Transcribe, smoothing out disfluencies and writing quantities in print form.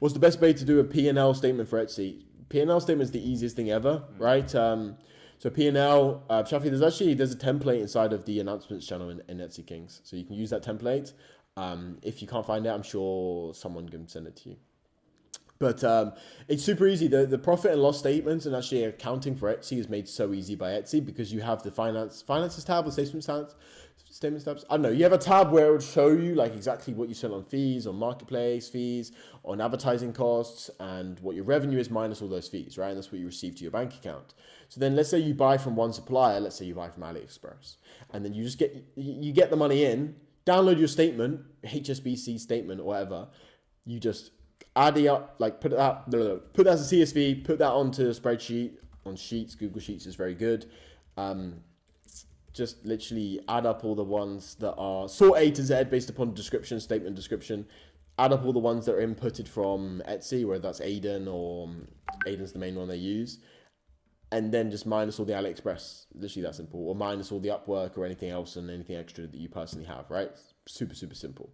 What's the best way to do a P&L statement for Etsy? P&L statement is the easiest thing ever, right? So P&L, Shafi, there's a template inside of the announcements channel in Etsy Kings. So you can use that template. If you can't find it, I'm sure someone can send it to you. But it's super easy. The profit and loss statements and actually accounting for Etsy is made so easy by Etsy because you have the finances tab, the statements tabs. I don't know. You have a tab where it would show you like exactly what you spent on fees, on marketplace fees, on advertising costs, and what your revenue is minus all those fees, right? And that's what you receive to your bank account. So then let's say you buy from one supplier. Let's say you buy from AliExpress, and then you get the money in, download your statement, HSBC statement or whatever. You just add it up, like put that as a CSV, put that onto a spreadsheet on Sheets. Google Sheets is very good. Just literally add up all the ones that are sort A to Z based upon statement description. Add up all the ones that are inputted from Etsy, whether that's Aiden or Aiden's the main one they use. And then just minus all the AliExpress, literally that simple, or minus all the Upwork or anything else and anything extra that you personally have, right? Super, super simple.